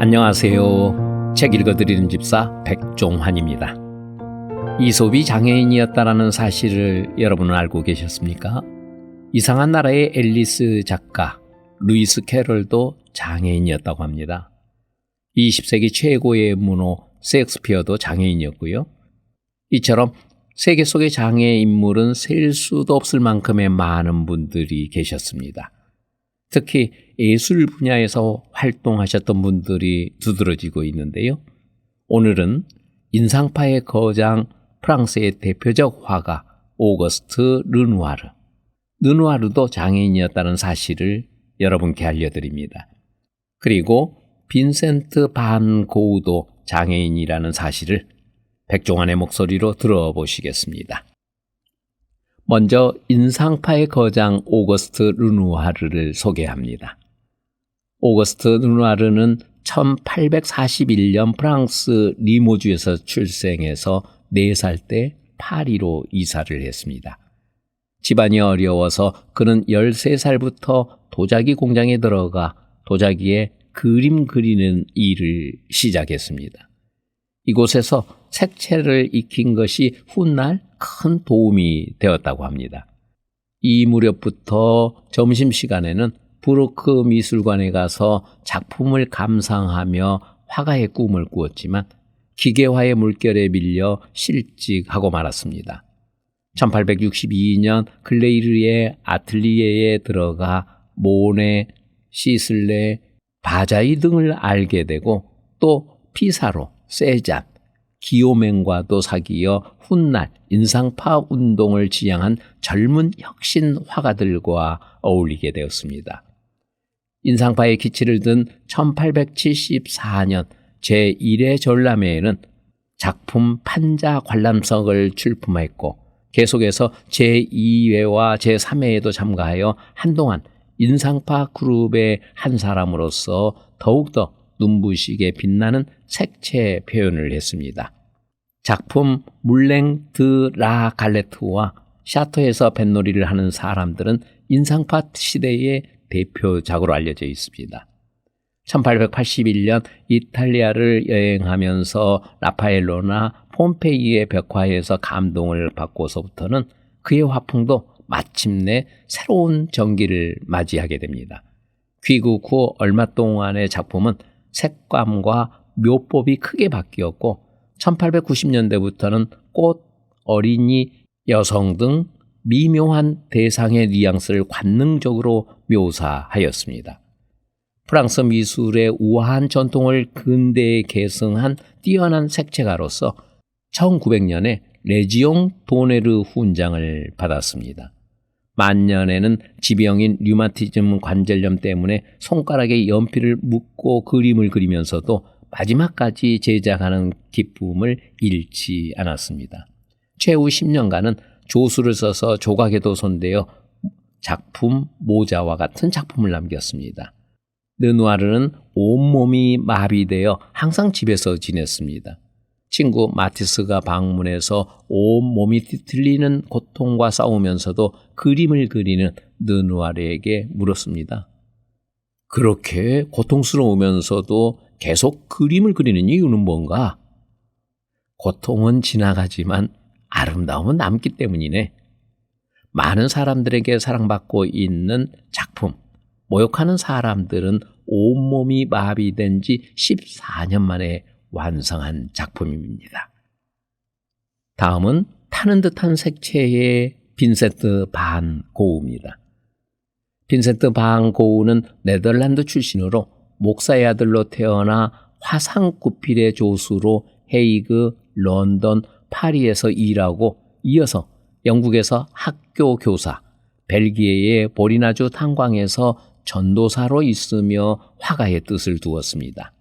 안녕하세요. 책 읽어드리는 집사 백종환입니다. 이솝이 장애인이었다라는 사실을 여러분은 알고 계셨습니까? 이상한 나라의 앨리스 작가 루이스 캐럴도 장애인이었다고 합니다. 20세기 최고의 문호 셰익스피어도 장애인이었고요. 이처럼 세계 속의 장애 인물은 셀 수도 없을 만큼의 많은 분들이 계셨습니다. 특히 예술 분야에서 활동하셨던 분들이 두드러지고 있는데요. 오늘은 인상파의 거장 프랑스의 대표적 화가 오거스트 르누아르. 르누아르도 장애인이었다는 사실을 여러분께 알려드립니다. 그리고 빈센트 반 고흐도 장애인이라는 사실을 백종환의 목소리로 들어보시겠습니다. 먼저 인상파의 거장 오거스트 르누아르를 소개합니다. 오거스트 르누아르는 1841년 프랑스 리모주에서 출생해서 4살 때 파리로 이사를 했습니다. 집안이 어려워서 그는 13살부터 도자기 공장에 들어가 도자기에 그림 그리는 일을 시작했습니다. 이곳에서 색채를 익힌 것이 훗날 큰 도움이 되었다고 합니다. 이 무렵부터 점심시간에는 부르크 미술관에 가서 작품을 감상하며 화가의 꿈을 꾸었지만 기계화의 물결에 밀려 실직하고 말았습니다. 1862년 클레이르의 아틀리에에 들어가 모네, 시슬레, 바자이 등을 알게 되고 또 피사로, 세잔, 기요맹과도 사귀어 훗날 인상파 운동을 지향한 젊은 혁신 화가들과 어울리게 되었습니다. 인상파의 기치를 든 1874년 제1회 전람회에는 작품 판자 관람석을 출품했고 계속해서 제2회와 제3회에도 참가하여 한동안 인상파 그룹의 한 사람으로서 더욱더 눈부시게 빛나는 색채 표현을 했습니다. 작품 물랭 드 라 갈레트와 샤토에서 뱃놀이를 하는 사람들은 인상파 시대의 대표작으로 알려져 있습니다. 1881년 이탈리아를 여행하면서 라파엘로나 폼페이의 벽화에서 감동을 받고서부터는 그의 화풍도 마침내 새로운 전기를 맞이하게 됩니다. 귀국 후 얼마 동안의 작품은 색감과 묘법이 크게 바뀌었고 1890년대부터는 꽃, 어린이, 여성 등 미묘한 대상의 뉘앙스를 관능적으로 묘사하였습니다. 프랑스 미술의 우아한 전통을 근대에 계승한 뛰어난 색채가로서 1900년에 레지옹 도네르 훈장을 받았습니다. 만년에는 지병인 류마티즘 관절염 때문에 손가락에 연필을 묶고 그림을 그리면서도 마지막까지 제작하는 기쁨을 잃지 않았습니다. 최후 10년간은 조수를 써서 조각에도 손대어 작품, 모자와 같은 작품을 남겼습니다. 르누아르는 온몸이 마비되어 항상 집에서 지냈습니다. 친구 마티스가 방문해서 온몸이 뒤틀리는 고통과 싸우면서도 그림을 그리는 르누아르에게 물었습니다. 그렇게 고통스러우면서도 계속 그림을 그리는 이유는 뭔가? 고통은 지나가지만 아름다움은 남기 때문이네. 많은 사람들에게 사랑받고 있는 작품, 모욕하는 사람들은 온몸이 마비된 지 14년 만에 완성한 작품입니다. 다음은 타는 듯한 색채의 빈센트 반 고흐입니다. 빈센트 반 고흐는 네덜란드 출신으로 목사의 아들로 태어나 화상구필의 조수로 헤이그, 런던, 파리에서 일하고 이어서 영국에서 학교 교사, 벨기에의 보리나주 탄광에서 전도사로 있으며 화가의 뜻을 두었습니다.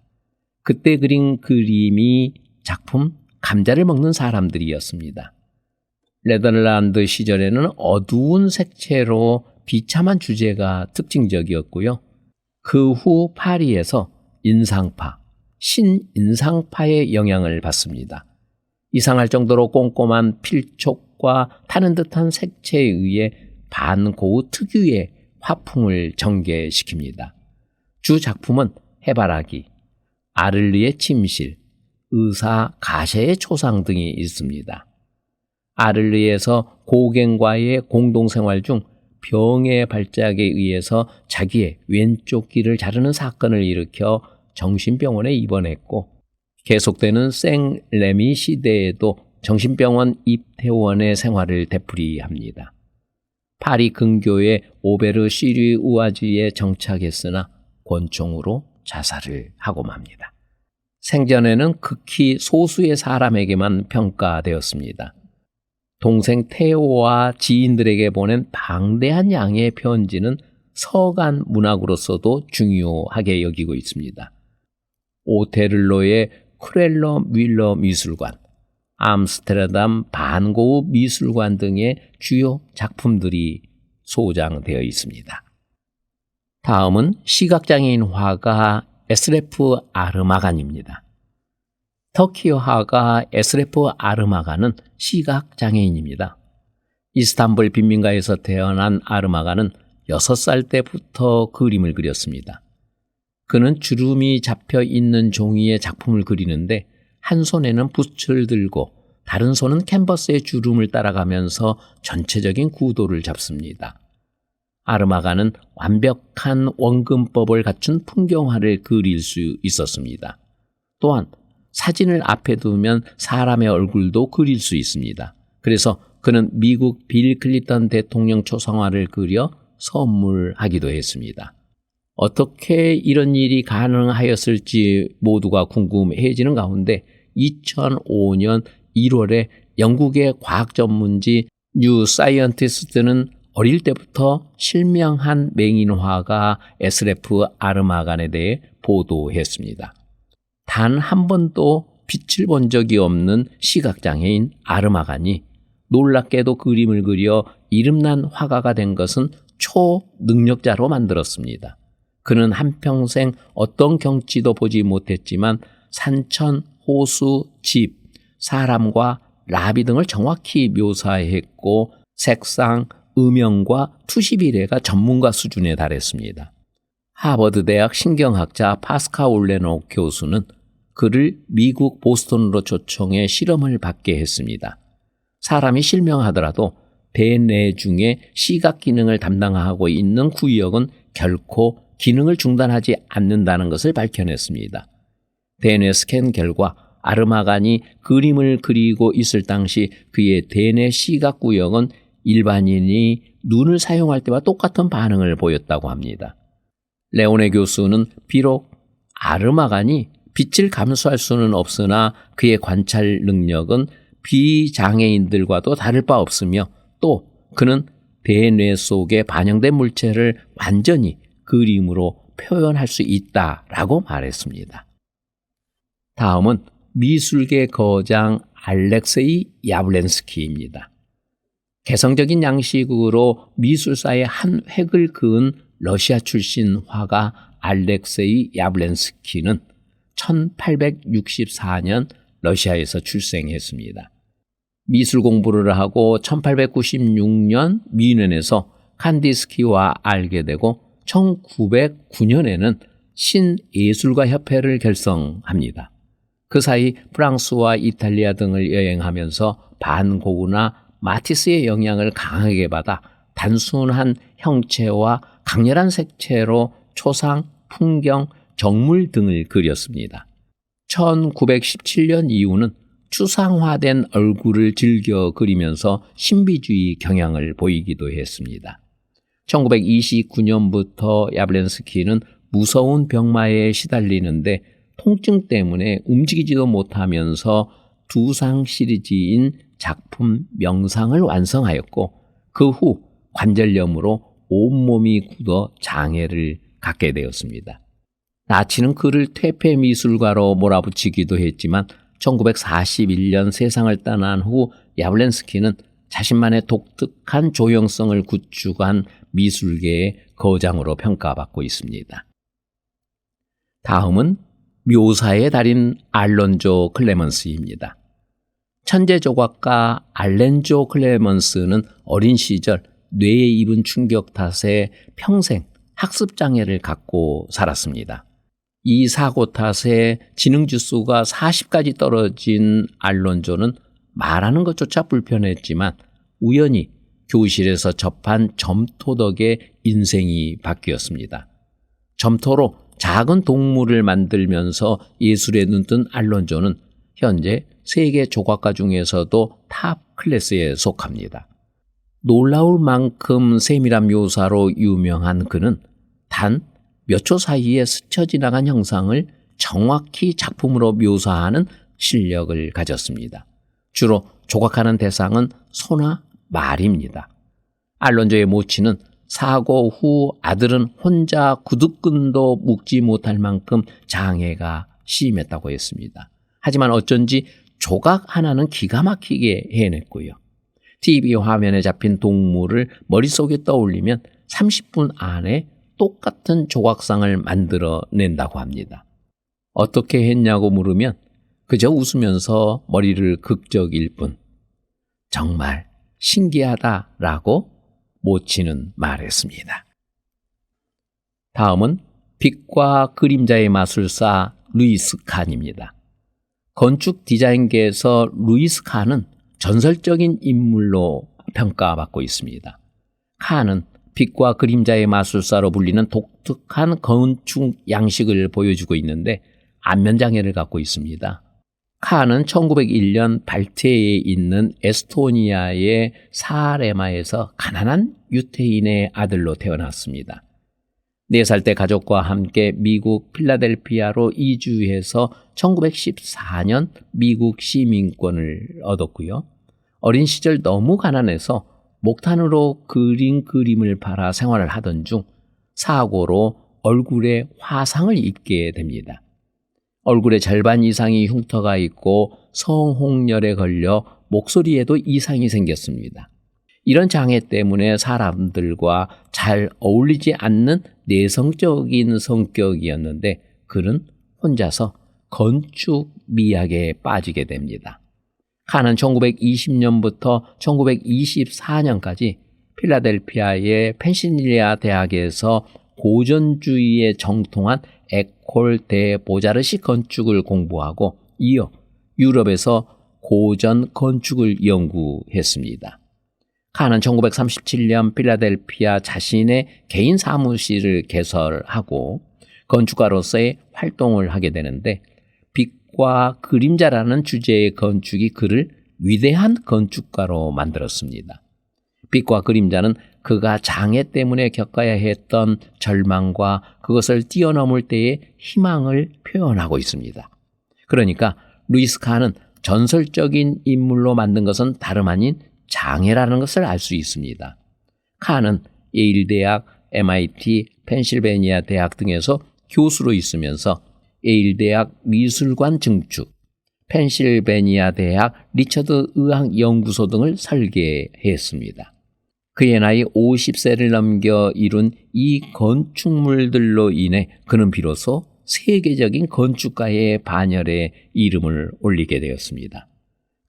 그때 그린 그림이 작품 감자를 먹는 사람들이었습니다. 네덜란드 시절에는 어두운 색채로 비참한 주제가 특징적이었고요. 그 후 파리에서 인상파, 신인상파의 영향을 받습니다. 이상할 정도로 꼼꼼한 필촉과 타는 듯한 색채에 의해 반고흐 특유의 화풍을 전개시킵니다. 주 작품은 해바라기, 아를리의 침실, 의사 가셰의 초상 등이 있습니다. 아를리에서 고갱과의 공동생활 중 병의 발작에 의해서 자기의 왼쪽 귀를 자르는 사건을 일으켜 정신병원에 입원했고, 계속되는 생레미 시대에도 정신병원 입퇴원의 생활을 되풀이합니다. 파리 근교의 오베르 시리 우아지에 정착했으나 권총으로 자살을 하고 맙니다. 생전에는 극히 소수의 사람에게만 평가되었습니다. 동생 테오와 지인들에게 보낸 방대한 양의 편지는 서간 문학으로서도 중요하게 여기고 있습니다. 오테를로의 크렐러 뮬러 미술관, 암스테르담 반고흐 미술관 등의 주요 작품들이 소장되어 있습니다. 다음은 시각장애인 화가 에스레프 아르마간입니다. 터키어 화가 에스레프 아르마간은 시각장애인입니다. 이스탄불 빈민가에서 태어난 아르마간은 6살 때부터 그림을 그렸습니다. 그는 주름이 잡혀 있는 종이에 작품을 그리는데 한 손에는 붓을 들고 다른 손은 캔버스의 주름을 따라가면서 전체적인 구도를 잡습니다. 아르마간은 완벽한 원근법을 갖춘 풍경화를 그릴 수 있었습니다. 또한 사진을 앞에 두면 사람의 얼굴도 그릴 수 있습니다. 그래서 그는 미국 빌 클린턴 대통령 초상화를 그려 선물하기도 했습니다. 어떻게 이런 일이 가능하였을지 모두가 궁금해지는 가운데 2005년 1월에 영국의 과학 전문지 뉴 사이언티스트는 어릴 때부터 실명한 맹인화가 에스레프 아르마간에 대해 보도했습니다. 단 한 번도 빛을 본 적이 없는 시각장애인 아르마간이 놀랍게도 그림을 그려 이름난 화가가 된 것은 초능력자로 만들었습니다. 그는 한평생 어떤 경치도 보지 못했지만 산천, 호수, 집, 사람과 라비 등을 정확히 묘사했고 색상, 음영과 투시 비례가 전문가 수준에 달했습니다. 하버드 대학 신경학자 파스카 올레노 교수는 그를 미국 보스턴으로 초청해 실험을 받게 했습니다. 사람이 실명하더라도 대뇌 중에 시각 기능을 담당하고 있는 구역은 결코 기능을 중단하지 않는다는 것을 밝혀냈습니다. 대뇌 스캔 결과 아르마간이 그림을 그리고 있을 당시 그의 대뇌 시각 구역은 일반인이 눈을 사용할 때와 똑같은 반응을 보였다고 합니다. 레오네 교수는 비록 아르마간이 빛을 감수할 수는 없으나 그의 관찰 능력은 비장애인들과도 다를 바 없으며 또 그는 대뇌 속에 반영된 물체를 완전히 그림으로 표현할 수 있다라고 말했습니다. 다음은 미술계 거장 알렉세이 야블렌스키입니다. 개성적인 양식으로 미술사의 한 획을 그은 러시아 출신 화가 알렉세이 야블렌스키는 1864년 러시아에서 출생했습니다. 미술 공부를 하고 1896년 미넨에서 칸디스키와 알게 되고 1909년에는 신예술가 협회를 결성합니다. 그 사이 프랑스와 이탈리아 등을 여행하면서 반고흐나 마티스의 영향을 강하게 받아 단순한 형체와 강렬한 색채로 초상, 풍경, 정물 등을 그렸습니다. 1917년 이후는 추상화된 얼굴을 즐겨 그리면서 신비주의 경향을 보이기도 했습니다. 1929년부터 야블렌스키는 무서운 병마에 시달리는데 통증 때문에 움직이지도 못하면서 두상 시리즈인 작품 명상을 완성하였고 그 후 관절염으로 온몸이 굳어 장애를 갖게 되었습니다. 나치는 그를 퇴폐 미술가로 몰아붙이기도 했지만 1941년 세상을 떠난 후 야블렌스키는 자신만의 독특한 조형성을 구축한 미술계의 거장으로 평가받고 있습니다. 다음은 묘사의 달인 알론조 클레먼스입니다. 천재 조각가 알렌조 클레먼스는 어린 시절 뇌에 입은 충격 탓에 평생 학습장애를 갖고 살았습니다. 이 사고 탓에 지능 지수가 40까지 떨어진 알론조는 말하는 것조차 불편했지만 우연히 교실에서 접한 점토 덕에 인생이 바뀌었습니다. 점토로 작은 동물을 만들면서 예술에 눈뜬 알론조는 현재 세계 조각가 중에서도 탑 클래스에 속합니다. 놀라울 만큼 세밀한 묘사로 유명한 그는 단 몇 초 사이에 스쳐 지나간 형상을 정확히 작품으로 묘사하는 실력을 가졌습니다. 주로 조각하는 대상은 소나 말입니다. 알론조의 모친은 사고 후 아들은 혼자 구두끈도 묶지 못할 만큼 장애가 심했다고 했습니다. 하지만 어쩐지 조각 하나는 기가 막히게 해냈고요. TV 화면에 잡힌 동물을 머릿속에 떠올리면 30분 안에 똑같은 조각상을 만들어낸다고 합니다. 어떻게 했냐고 물으면 그저 웃으면서 머리를 극적일 뿐. 정말 신기하다라고 모치는 말했습니다. 다음은 빛과 그림자의 마술사 루이스 칸입니다. 건축 디자인계에서 루이스 칸은 전설적인 인물로 평가받고 있습니다. 칸은 빛과 그림자의 마술사로 불리는 독특한 건축 양식을 보여주고 있는데 안면장애를 갖고 있습니다. 칸은 1901년 발트해에 있는 에스토니아의 사레마에서 가난한 유태인의 아들로 태어났습니다. 4살 때 가족과 함께 미국 필라델피아로 이주해서 1914년 미국 시민권을 얻었고요. 어린 시절 너무 가난해서 목탄으로 그린 그림을 팔아 생활을 하던 중 사고로 얼굴에 화상을 입게 됩니다. 얼굴에 절반 이상이 흉터가 있고 성홍열에 걸려 목소리에도 이상이 생겼습니다. 이런 장애 때문에 사람들과 잘 어울리지 않는 내성적인 성격이었는데 그는 혼자서 건축 미학에 빠지게 됩니다. 칸은 1920년부터 1924년까지 필라델피아의 펜실베니아 대학에서 고전주의에 정통한 에콜 데 보자르시 건축을 공부하고 이어 유럽에서 고전 건축을 연구했습니다. 칸은 1937년 필라델피아 자신의 개인 사무실을 개설하고 건축가로서의 활동을 하게 되는데 빛과 그림자라는 주제의 건축이 그를 위대한 건축가로 만들었습니다. 빛과 그림자는 그가 장애 때문에 겪어야 했던 절망과 그것을 뛰어넘을 때의 희망을 표현하고 있습니다. 그러니까 루이스 칸은 전설적인 인물로 만든 것은 다름 아닌 장애라는 것을 알 수 있습니다. 칸은 예일대학, MIT, 펜실베니아 대학 등에서 교수로 있으면서 예일대학 미술관 증축, 펜실베니아 대학 리처드 의학연구소 등을 설계했습니다. 그의 나이 50세를 넘겨 이룬 이 건축물들로 인해 그는 비로소 세계적인 건축가의 반열에 이름을 올리게 되었습니다.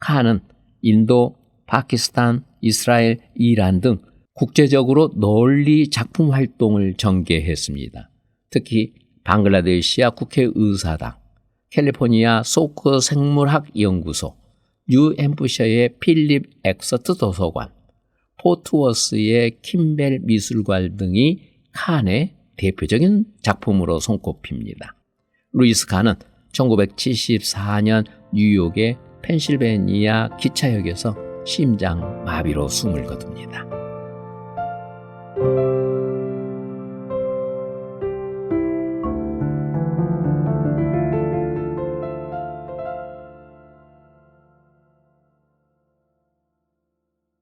칸은 인도, 파키스탄, 이스라엘, 이란 등 국제적으로 널리 작품 활동을 전개했습니다. 특히 방글라데시아 국회의사당, 캘리포니아 소크 생물학연구소, 뉴햄프셔의 필립 엑서트 도서관, 포트워스의 킴벨 미술관 등이 칸의 대표적인 작품으로 손꼽힙니다. 루이스 칸은 1974년 뉴욕의 펜실베니아 기차역에서 심장 마비로 숨을 거둡니다.